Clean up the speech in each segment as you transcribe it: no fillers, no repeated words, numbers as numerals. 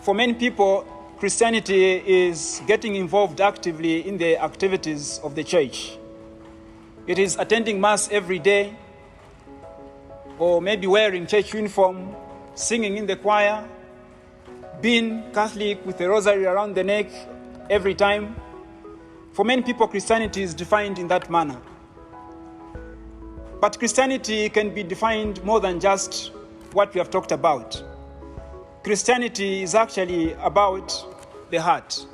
For many people, Christianity is getting involved actively in the activities of the church. It is attending Mass every day, or maybe wearing church uniform, singing in the choir, being Catholic with a rosary around the neck every time. For many people, Christianity is defined in that manner. But Christianity can be defined more than just what we have talked about. Christianity is actually about the heart.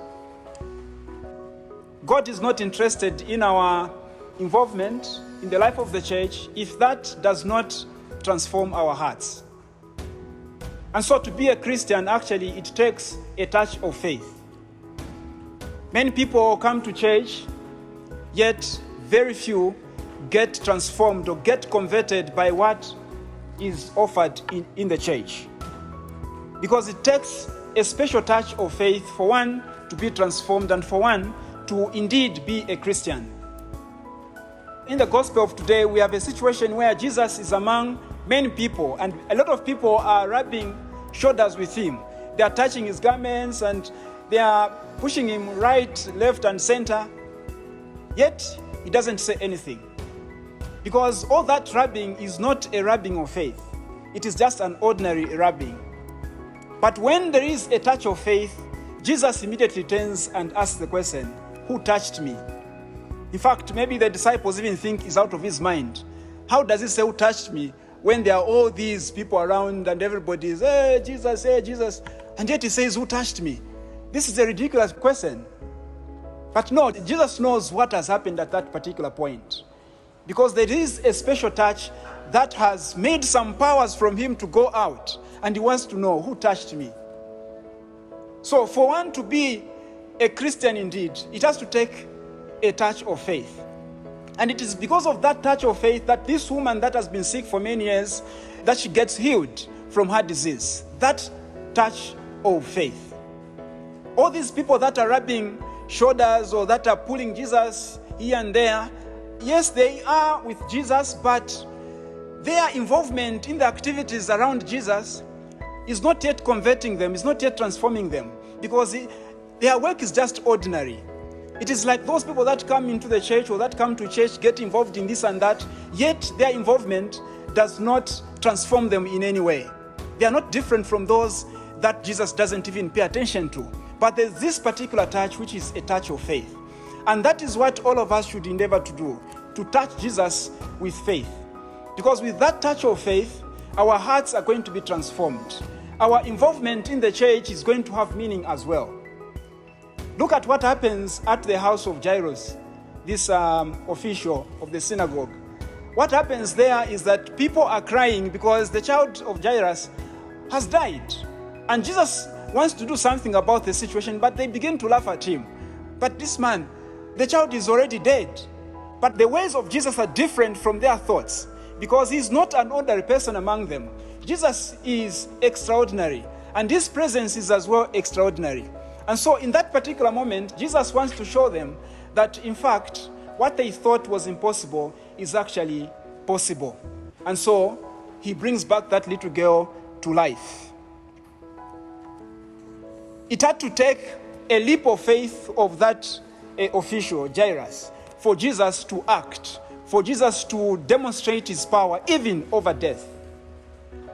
God is not interested in our involvement in the life of the church if that does not transform our hearts. And so to be a Christian, actually, it takes a touch of faith. Many people come to church, yet very few get transformed or get converted by what is offered in the church. Because it takes a special touch of faith for one to be transformed and for one to indeed be a Christian. In the gospel of today, we have a situation where Jesus is among many people, and a lot of people are rubbing shoulders with him. They are touching his garments and they are pushing him right, left, and center. Yet, he doesn't say anything. Because all that rubbing is not a rubbing of faith. It is just an ordinary rubbing. But when there is a touch of faith, Jesus immediately turns and asks the question, "Who touched me?" In fact, maybe the disciples even think he's out of his mind. How does he say, "Who touched me?" when there are all these people around and everybody is, "Hey, Jesus, hey, Jesus." And yet he says, "Who touched me?" This is a ridiculous question. But no, Jesus knows what has happened at that particular point. Because there is a special touch that has made some powers from him to go out. And he wants to know, who touched me? So for one to be a Christian indeed, it has to take a touch of faith. And it is because of that touch of faith that this woman that has been sick for many years, that she gets healed from her disease. That touch of faith. All these people that are rubbing shoulders or that are pulling Jesus here and there, yes, they are with Jesus, but their involvement in the activities around Jesus is not yet converting them, is not yet transforming them, because their work is just ordinary. It is like those people that come into the church or that come to church, get involved in this and that, yet their involvement does not transform them in any way. They are not different from those that Jesus doesn't even pay attention to. But there's this particular touch, which is a touch of faith. And that is what all of us should endeavor to do, to touch Jesus with faith. Because with that touch of faith, our hearts are going to be transformed. Our involvement in the church is going to have meaning as well. Look at what happens at the house of Jairus, this official of the synagogue. What happens there is that people are crying because the child of Jairus has died. And Jesus wants to do something about the situation, but they begin to laugh at him. But this man, the child is already dead. But the ways of Jesus are different from their thoughts, because he's not an ordinary person among them. Jesus is extraordinary, and his presence is as well extraordinary. And so in that particular moment, Jesus wants to show them that, in fact, what they thought was impossible is actually possible. And so he brings back that little girl to life. It had to take a leap of faith of that official, Jairus, for Jesus to act, for Jesus to demonstrate his power even over death.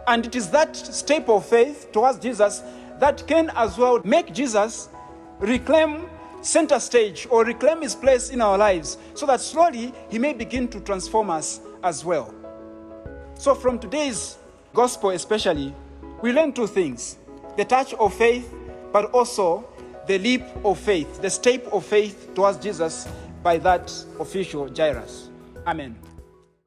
And it is that step of faith towards Jesus that can as well make Jesus reclaim center stage or reclaim his place in our lives, so that slowly he may begin to transform us as well. So from today's gospel especially, we learn two things: the touch of faith, but also the leap of faith, the step of faith towards Jesus by that official Jairus. Amen.